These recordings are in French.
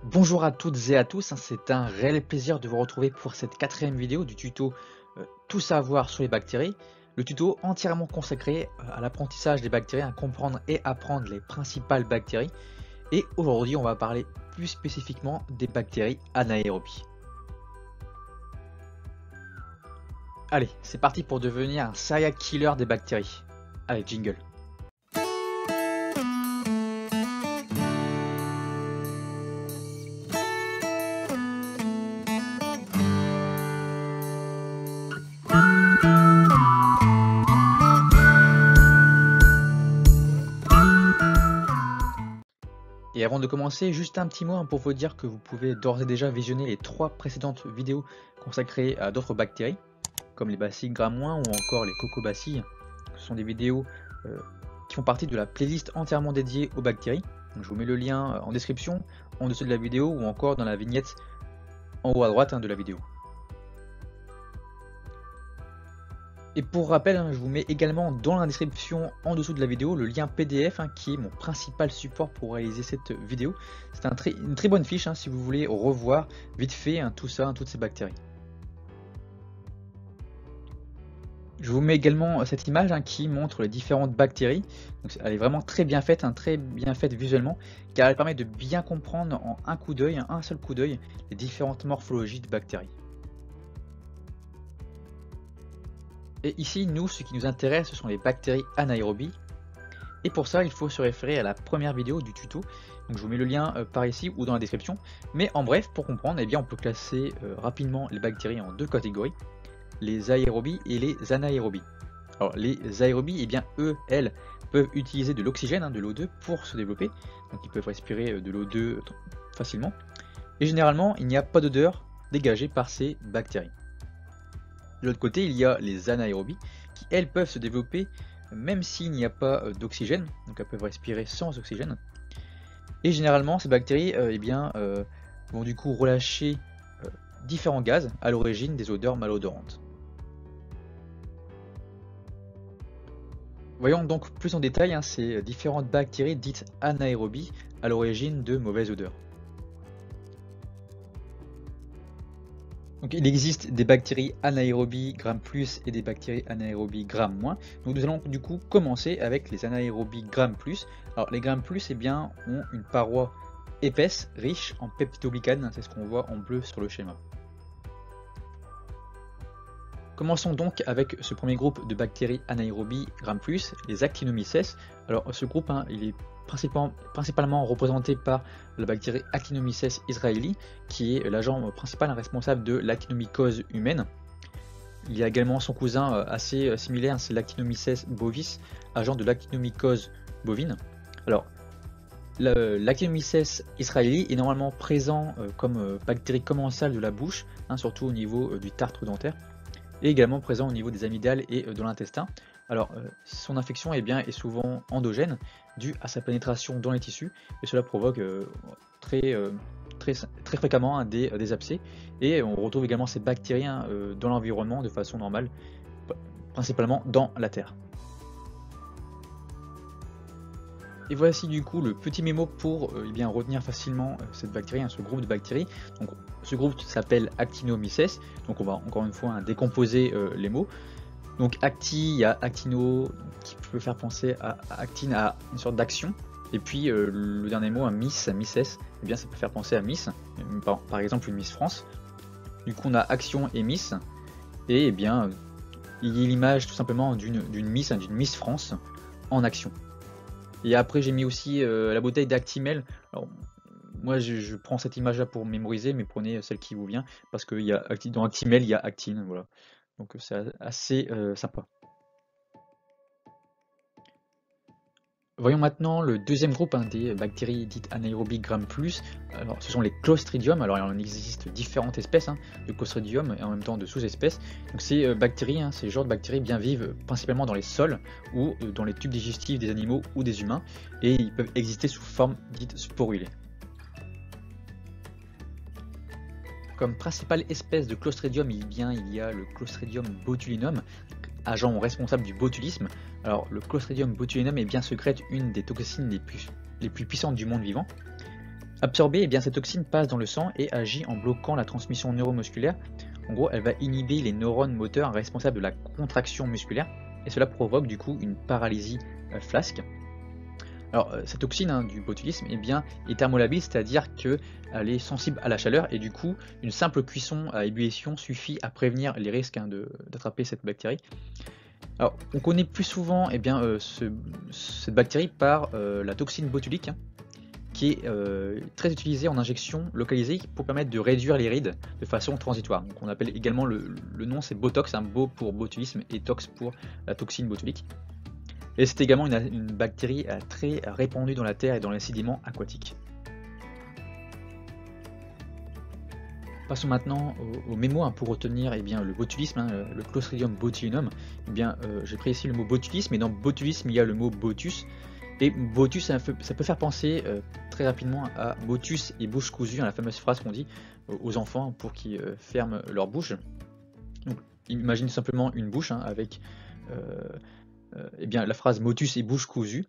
Bonjour à toutes et à tous, c'est un réel plaisir de vous retrouver pour cette quatrième vidéo du tuto Tout savoir sur les bactéries. Le tuto entièrement consacré à l'apprentissage des bactéries, à comprendre et apprendre les principales bactéries. Et aujourd'hui, on va parler plus spécifiquement des bactéries anaérobies. Allez, c'est parti pour devenir un serial killer des bactéries. Allez, jingle. Et avant de commencer, juste un petit mot pour vous dire que vous pouvez d'ores et déjà visionner les 3 précédentes vidéos consacrées à d'autres bactéries, comme les bacilles gram- ou encore les cocobacilles. Ce sont des vidéos qui font partie de la playlist entièrement dédiée aux bactéries. Donc, je vous mets le lien en description, en dessous de la vidéo ou encore dans la vignette en haut à droite de la vidéo. Et pour rappel, je vous mets également dans la description en dessous de la vidéo le lien PDF qui est mon principal support pour réaliser cette vidéo. C'est une très bonne fiche si vous voulez revoir vite fait tout ça, toutes ces bactéries. Je vous mets également cette image qui montre les différentes bactéries. Donc, elle est vraiment très bien faite, très bien faite visuellement, car elle permet de bien comprendre en un coup d'œil, un seul coup d'œil, les différentes morphologies de bactéries. Et ici, nous, ce qui nous intéresse, ce sont les bactéries anaérobies. Et pour ça, il faut se référer à la première vidéo du tuto. Donc je vous mets le lien par ici ou dans la description. Mais en bref, pour comprendre, on peut classer rapidement les bactéries en 2 catégories, les aérobies et les anaérobies. Alors les aérobies, elles peuvent utiliser de l'oxygène, de l'O2 pour se développer. Donc ils peuvent respirer de l'O2 facilement. Et généralement, il n'y a pas d'odeur dégagée par ces bactéries. De l'autre côté, il y a les anaérobies qui, elles, peuvent se développer même s'il n'y a pas d'oxygène, donc elles peuvent respirer sans oxygène. Et généralement, ces bactéries vont du coup relâcher différents gaz à l'origine des odeurs malodorantes. Voyons donc plus en détail ces différentes bactéries dites anaérobies à l'origine de mauvaises odeurs. Donc, il existe des bactéries anaérobies gram+ et des bactéries anaérobies gram-. Donc nous allons du coup commencer avec les anaérobies gram+. Alors les gram+ ont une paroi épaisse, riche en peptidoglycanes, c'est ce qu'on voit en bleu sur le schéma. Commençons donc avec ce premier groupe de bactéries anaérobies gram+, les Actinomyces. Alors ce groupe, il est principalement représenté par la bactérie Actinomyces israeli, qui est l'agent principal responsable de l'actinomycose humaine. Il y a également son cousin assez similaire, c'est l'Actinomyces bovis, agent de l'actinomycose bovine. Alors, l'Actinomyces israeli est normalement présent comme bactérie commensale de la bouche, surtout au niveau du tartre dentaire, et également présent au niveau des amygdales et de l'intestin. Alors, son infection est souvent endogène, due à sa pénétration dans les tissus, et cela provoque très fréquemment des abcès. Et on retrouve également ces bactéries dans l'environnement de façon normale, principalement dans la terre. Et voici du coup le petit mémo pour retenir facilement cette bactérie, ce groupe de bactéries. Donc, ce groupe s'appelle Actinomyces, donc on va encore une fois décomposer les mots. Donc acti, il y a actino qui peut faire penser à actine, à une sorte d'action. Et puis le dernier mot, miss, misses, ça peut faire penser à miss, par exemple une Miss France. Du coup on a action et miss, et il y a l'image tout simplement d'une Miss France en action. Et après j'ai mis aussi la bouteille d'Actimel. Alors, moi je prends cette image là pour mémoriser, mais prenez celle qui vous vient, parce que dans Actimel il y a actine, voilà. Donc c'est assez sympa. Voyons maintenant le deuxième groupe des bactéries dites anaérobies gram+. Alors ce sont les Clostridium. Alors il en existe différentes espèces de Clostridium et en même temps de sous-espèces. Donc ces bactéries, ces genres de bactéries vivent principalement dans les sols ou dans les tubes digestifs des animaux ou des humains, et ils peuvent exister sous forme dite sporulée. Comme principale espèce de Clostridium, il y a le Clostridium botulinum, agent responsable du botulisme. Alors le Clostridium botulinum sécrète une des toxines les plus puissantes du monde vivant. Absorbée, eh bien, cette toxine passe dans le sang et agit en bloquant la transmission neuromusculaire. En gros, elle va inhiber les neurones moteurs responsables de la contraction musculaire et cela provoque du coup une paralysie flasque. Alors, cette toxine du botulisme eh bien, est thermolabile, c'est-à-dire qu'elle est sensible à la chaleur et du coup, une simple cuisson à ébullition suffit à prévenir les risques d'attraper cette bactérie. Alors, on connaît plus souvent eh bien, cette bactérie par la toxine botulique, qui est très utilisée en injection localisée pour permettre de réduire les rides de façon transitoire. Donc, on appelle également le nom, c'est Botox, Bo pour botulisme et Tox pour la toxine botulique. Et c'est également une bactérie très répandue dans la terre et dans les sédiments aquatiques. Passons maintenant au mémo pour retenir eh bien, le botulisme, le Clostridium botulinum. Eh bien, j'ai pris ici le mot botulisme, et dans botulisme, il y a le mot botus. Et botus, ça peut faire penser très rapidement à botus et bouche cousue, la fameuse phrase qu'on dit aux enfants pour qu'ils ferment leur bouche. Donc, imagine simplement une bouche avec eh bien, la phrase motus et bouche cousue.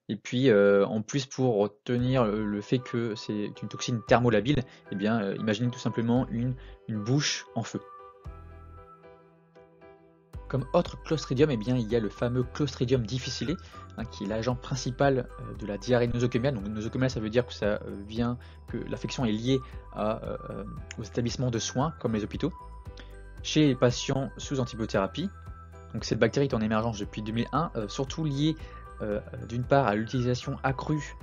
Et puis en plus, pour retenir le fait que c'est une toxine thermolabile, eh bien imaginez tout simplement une bouche en feu. Comme autre clostridium, eh bien, il y a le fameux Clostridium difficile, qui est l'agent principal de la diarrhée nosocomiale. Donc nosocomiale, ça veut dire que l'affection est liée aux établissements de soins, comme les hôpitaux, chez les patients sous antibiothérapie. Donc cette bactérie est en émergence depuis 2001, surtout liée d'une part à l'utilisation accrue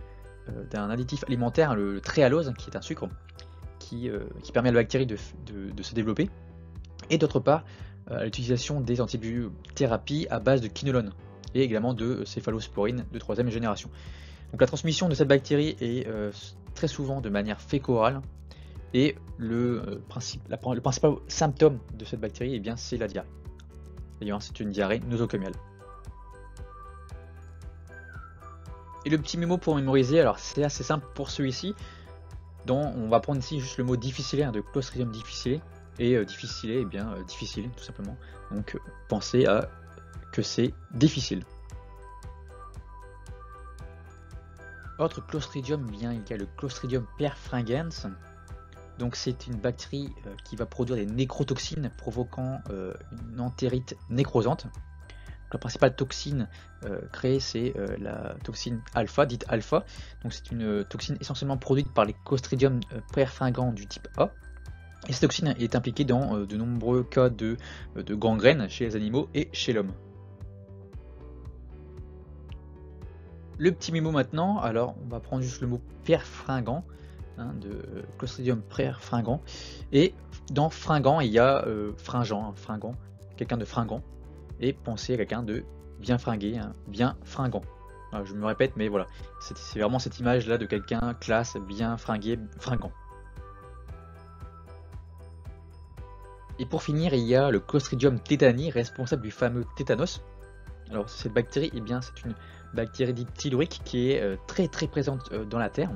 d'un additif alimentaire, le tréhalose, qui est un sucre qui permet à la bactérie de se développer, et d'autre part à l'utilisation des antibiothérapies à base de quinolone et également de céphalosporine de troisième génération. Donc la transmission de cette bactérie est très souvent de manière féco-orale, et le principal symptôme de cette bactérie, eh bien, c'est la diarrhée. D'ailleurs, c'est une diarrhée nosocomiale. Et le petit mémo pour mémoriser, alors c'est assez simple pour celui-ci, on va prendre ici juste le mot difficile de Clostridium difficile, et difficile, eh bien difficile tout simplement. Donc pensez à que c'est difficile. Autre Clostridium, eh bien, il y a le Clostridium perfringens. Donc c'est une bactérie qui va produire des nécrotoxines provoquant une entérite nécrosante. La principale toxine créée, c'est la toxine alpha, dite alpha. Donc c'est une toxine essentiellement produite par les Clostridium perfringens du type A. Et cette toxine est impliquée dans de nombreux cas de gangrène chez les animaux et chez l'homme. Le petit mémo maintenant, alors on va prendre juste le mot perfringant, de Clostridium perfringans. Et dans fringant, il y a fringant, fringant, quelqu'un de fringant. Et pensez à quelqu'un de bien fringué, bien fringant. Alors, je me répète, mais voilà, c'est vraiment cette image là de quelqu'un classe, bien fringué, fringant. Et pour finir, il y a le Clostridium tetani, responsable du fameux tétanos. Alors cette bactérie, eh bien, c'est une bactérie dite tellurique qui est très présente dans la Terre.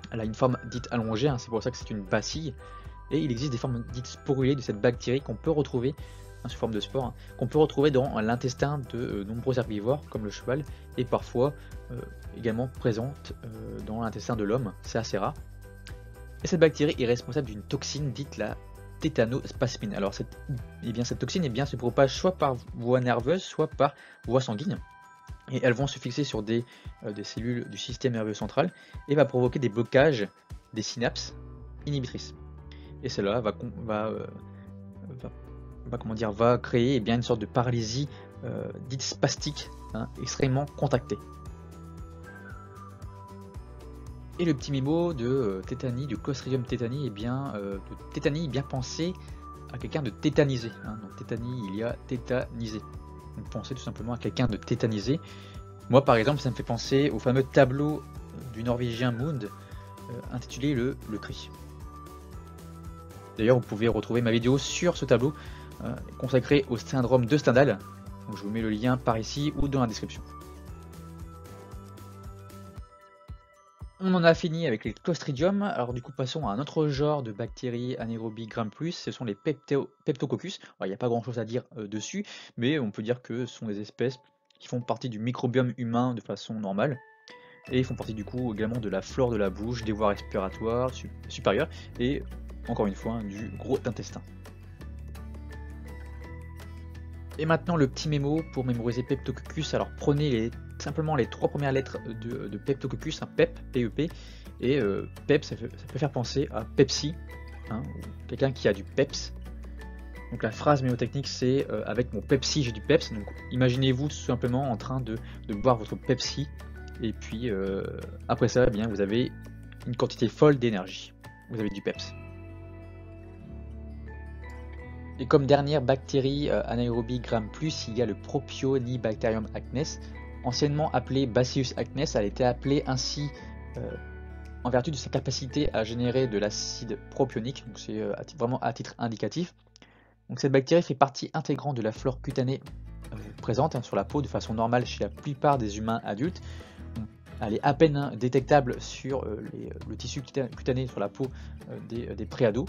Elle a une forme dite allongée, c'est pour ça que c'est une bacille. Et il existe des formes dites sporulées de cette bactérie qu'on peut retrouver sous forme de spore, qu'on peut retrouver dans l'intestin de nombreux herbivores comme le cheval, et parfois également présente dans l'intestin de l'homme, c'est assez rare. Et cette bactérie est responsable d'une toxine dite la tétanospasmine. Alors cette toxine se propage soit par voie nerveuse, soit par voie sanguine. Et elles vont se fixer sur des cellules du système nerveux central et va provoquer des blocages des synapses inhibitrices. Et cela va créer une sorte de paralysie dite spastique, extrêmement contractée. Et le petit mémo de tétanie, du Clostridium tetani, de tétanie, bien penser à quelqu'un de tétanisé. Donc tétanie, il y a tétanisé. Donc pensez tout simplement à quelqu'un de tétanisé. Moi par exemple, ça me fait penser au fameux tableau du Norvégien Mund intitulé le cri. D'ailleurs, vous pouvez retrouver ma vidéo sur ce tableau consacré au syndrome de Stendhal. Donc, je vous mets le lien par ici ou dans la description. On en a fini avec les Clostridium. Alors du coup, passons à un autre genre de bactéries anaérobies Gram+, ce sont les Peptococcus. Alors, il n'y a pas grand chose à dire dessus, mais on peut dire que ce sont des espèces qui font partie du microbiome humain de façon normale. et ils font partie du coup également de la flore de la bouche, des voies respiratoires supérieures et encore une fois du gros intestin. Et maintenant le petit mémo pour mémoriser Peptococcus. Alors prenez simplement les 3 premières lettres de Peptococcus, un PEP, PEP, et PEP ça peut faire penser à Pepsi, hein, ou quelqu'un qui a du PEPS. Donc la phrase mémotechnique c'est avec mon Pepsi j'ai du PEPS. Donc imaginez-vous tout simplement en train de boire votre Pepsi, et puis après ça, eh bien, vous avez une quantité folle d'énergie, vous avez du PEPS. Et comme dernière bactérie anaérobie Gram+, il y a le Propionibacterium acnes, anciennement appelé Bacillus acnes. Elle était appelée ainsi en vertu de sa capacité à générer de l'acide propionique, donc c'est vraiment à titre indicatif. Donc cette bactérie fait partie intégrante de la flore cutanée présente sur la peau de façon normale chez la plupart des humains adultes. Elle est à peine détectable sur le tissu cutané sur la peau des préados.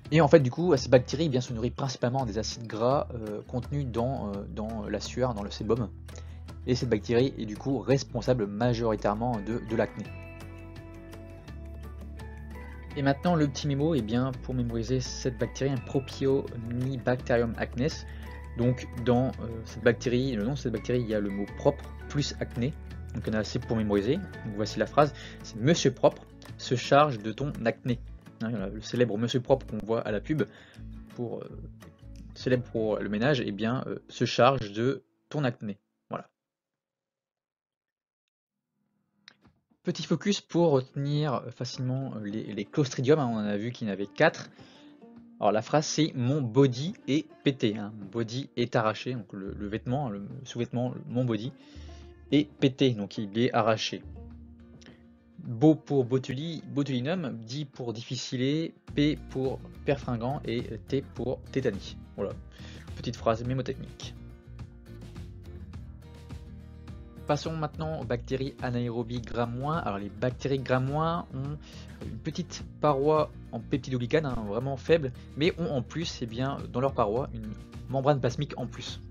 Et en fait, du coup, ces bactéries se nourrissent principalement des acides gras contenus dans la sueur, dans le sébum. Et cette bactérie est du coup responsable majoritairement de l'acné. Et maintenant, le petit mémo, pour mémoriser cette bactérie, un Propionibacterium acnes. Donc, dans cette bactérie, le nom de cette bactérie, il y a le mot propre plus acné. Donc, on a assez pour mémoriser. Donc, voici la phrase, c'est Monsieur Propre se charge de ton acné. Le célèbre Monsieur Propre qu'on voit à la pub, célèbre pour le ménage, se charge de ton acné. Voilà. Petit focus pour retenir facilement les Clostridium, on en a vu qu'il y en avait 4. Alors la phrase c'est mon body est pété, mon body est arraché, donc le vêtement, le sous-vêtement, mon body est pété, donc il est arraché. Bo pour botulinum, D pour difficile, P pour perfringant et T pour tétanie. Voilà, petite phrase mémotechnique. Passons maintenant aux bactéries anaérobies Gram-. Alors les bactéries Gram- ont une petite paroi en peptidoglycane, vraiment faible, mais ont en plus dans leur paroi une membrane plasmique en plus.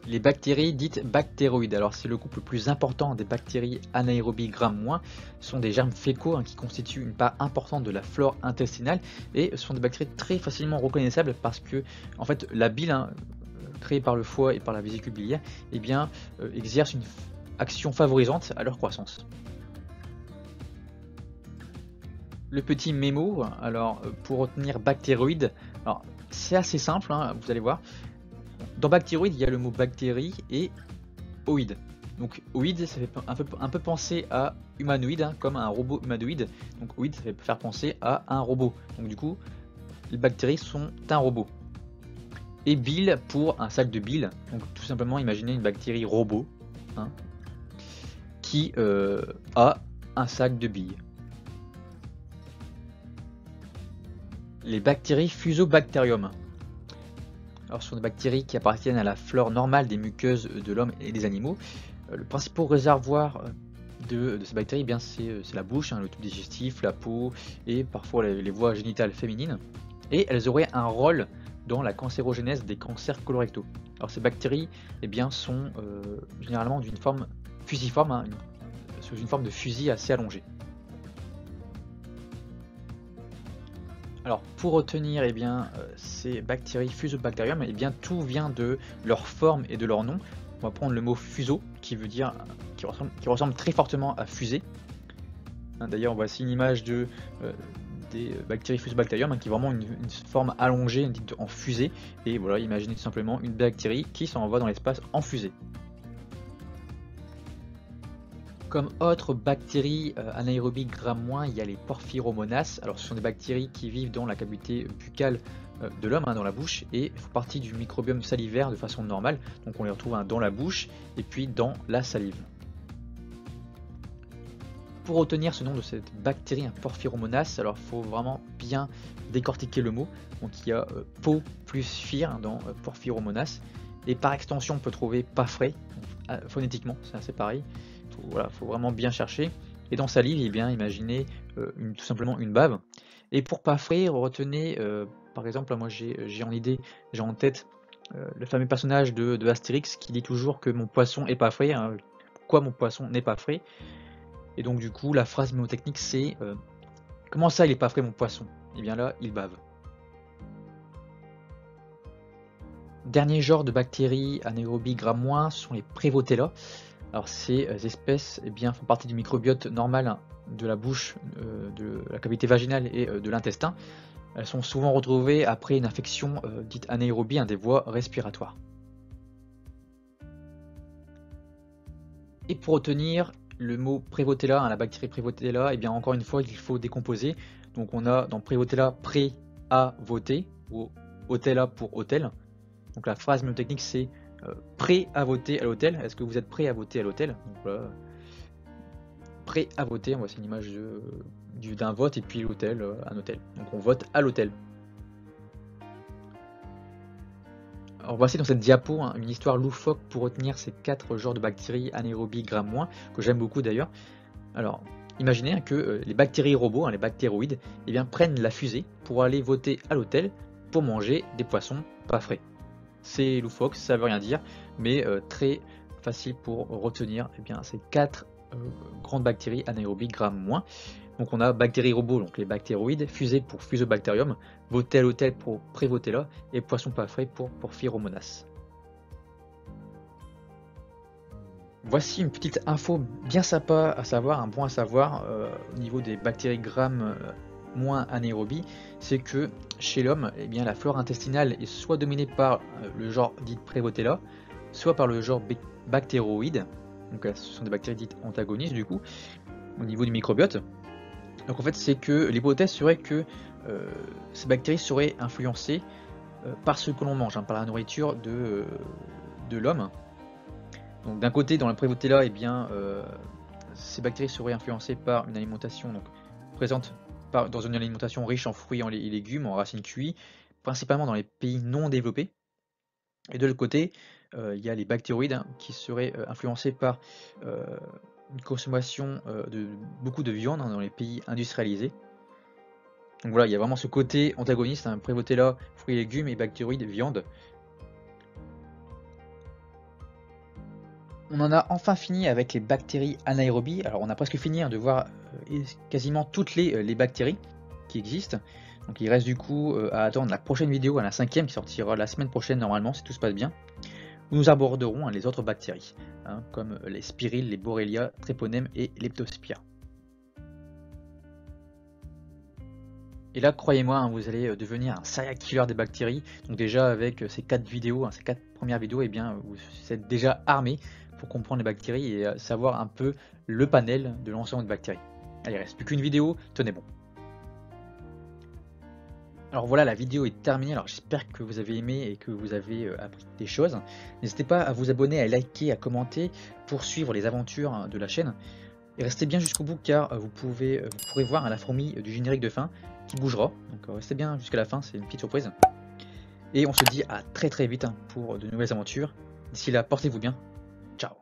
Les bactéries dites bactéroïdes, alors c'est le groupe le plus important des bactéries anaérobies Gram-, sont des germes fécaux qui constituent une part importante de la flore intestinale et sont des bactéries très facilement reconnaissables parce que en fait la bile créée par le foie et par la vésicule biliaire exerce une action favorisante à leur croissance. Le petit mémo, alors pour retenir bactéroïde, alors c'est assez simple, vous allez voir. Dans bactéroïde, il y a le mot bactérie et oïde. Donc oïde, ça fait un peu penser à humanoïde, comme un robot humanoïde. Donc oïde, ça fait faire penser à un robot. Donc du coup, les bactéries sont un robot. Et bile pour un sac de bile. Donc tout simplement, imaginez une bactérie robot qui a un sac de billes. Les bactéries Fusobacterium. Alors, ce sont des bactéries qui appartiennent à la flore normale des muqueuses de l'homme et des animaux. Le principal réservoir de ces bactéries, c'est la bouche, le tube digestif, la peau et parfois les voies génitales féminines. Et elles auraient un rôle dans la cancérogénèse des cancers colorectaux. Alors, ces bactéries sont généralement d'une forme fusiforme, sous une forme de fusil assez allongée. Alors pour retenir ces bactéries Fusobacterium, tout vient de leur forme et de leur nom. On va prendre le mot fuseau qui veut dire qui ressemble très fortement à fusée. D'ailleurs voici une image des bactéries Fusobacterium qui est vraiment une forme allongée, dite en fusée. Et voilà, imaginez tout simplement une bactérie qui s'envoie dans l'espace en fusée. Comme autres bactéries anaérobies Gram-, il y a les Porphyromonas. Alors ce sont des bactéries qui vivent dans la cavité buccale de l'homme, dans la bouche, et font partie du microbiome salivaire de façon normale. Donc on les retrouve dans la bouche et puis dans la salive. Pour retenir ce nom de cette bactérie, un Porphyromonas, alors il faut vraiment bien décortiquer le mot. Donc il y a po plus phir dans Porphyromonas, et par extension on peut trouver Paphray, phonétiquement c'est assez pareil. Voilà, faut vraiment bien chercher. Et dans salive, imaginez tout simplement une bave. Et pour Paphray, retenez, par exemple, moi j'ai en tête le fameux personnage de Astérix qui dit toujours que mon poisson est pas frais, hein. Pourquoi mon poisson n'est pas frais? Et donc du coup la phrase mnémotechnique c'est comment ça il est pas frais mon poisson? Et bien là il bave. Dernier genre de bactéries anaérobies Gram-, sont les Prevotella. Alors ces espèces font partie du microbiote normal de la bouche, de la cavité vaginale et de l'intestin. Elles sont souvent retrouvées après une infection dite anaérobie des voies respiratoires. Et pour retenir le mot Prevotella, la bactérie Prevotella, encore une fois il faut décomposer. Donc on a dans Prevotella pré à voter, ou Otella pour hôtel. Donc la phrase mnémotechnique c'est prêt à voter à l'hôtel. Est-ce que vous êtes prêt à voter à l'hôtel? Voilà. Prêt à voter, c'est une image d'un vote et puis l'hôtel, un hôtel. Donc on vote à l'hôtel. Alors voici dans cette diapo une histoire loufoque pour retenir ces 4 genres de bactéries anaérobies Gram-, que j'aime beaucoup d'ailleurs. Alors imaginez que les bactéries robots, les bactéroïdes, prennent la fusée pour aller voter à l'hôtel pour manger des poissons pas frais. C'est loufoque, ça veut rien dire, mais très facile pour retenir ces 4 grandes bactéries anaérobies Gram-. Donc on a bactéries robots, donc les bactéroïdes, fusée pour Fusobacterium, voter à l'hôtel pour Prevotella et poisson pas frais pour Porphyromonas. Voici une petite info bien sympa à savoir, un point à savoir au niveau des bactéries Gram- anaérobies, c'est que chez l'homme, la flore intestinale est soit dominée par le genre dit Prevotella, soit par le genre bactéroïde. Donc ce sont des bactéries dites antagonistes du coup, au niveau du microbiote. Donc en fait c'est que l'hypothèse serait que ces bactéries seraient influencées par ce que l'on mange, par la nourriture de l'homme. Donc d'un côté dans la Prevotella, ces bactéries seraient influencées par une alimentation présente dans une alimentation riche en fruits et légumes, en racines cuites, principalement dans les pays non développés. Et de l'autre côté, il y a les bactéroïdes qui seraient influencés par une consommation de beaucoup de viande dans les pays industrialisés. Donc voilà, il y a vraiment ce côté antagoniste, Prevotella, fruits et légumes, et bactéroïdes, viande. On en a enfin fini avec les bactéries anaérobies. Alors on a presque fini de voir quasiment toutes les bactéries qui existent. Donc il reste du coup à attendre la prochaine vidéo, la 5e qui sortira la semaine prochaine normalement si tout se passe bien, où nous aborderons les autres bactéries, comme les spirilles, les borrelia, treponème et leptospira. Et là, croyez-moi, vous allez devenir un serial killer des bactéries. Donc déjà avec ces 4 vidéos, ces 4 premières vidéos, vous êtes déjà armé pour comprendre les bactéries et savoir un peu le panel de l'ensemble de bactéries. Allez, il reste plus qu'une vidéo, tenez bon. Alors voilà, la vidéo est terminée, alors j'espère que vous avez aimé et que vous avez appris des choses. N'hésitez pas à vous abonner, à liker, à commenter pour suivre les aventures de la chaîne. Et restez bien jusqu'au bout car vous pourrez voir la fourmi du générique de fin qui bougera. Donc restez bien jusqu'à la fin, c'est une petite surprise. Et on se dit à très vite pour de nouvelles aventures. D'ici là, portez-vous bien. Ciao.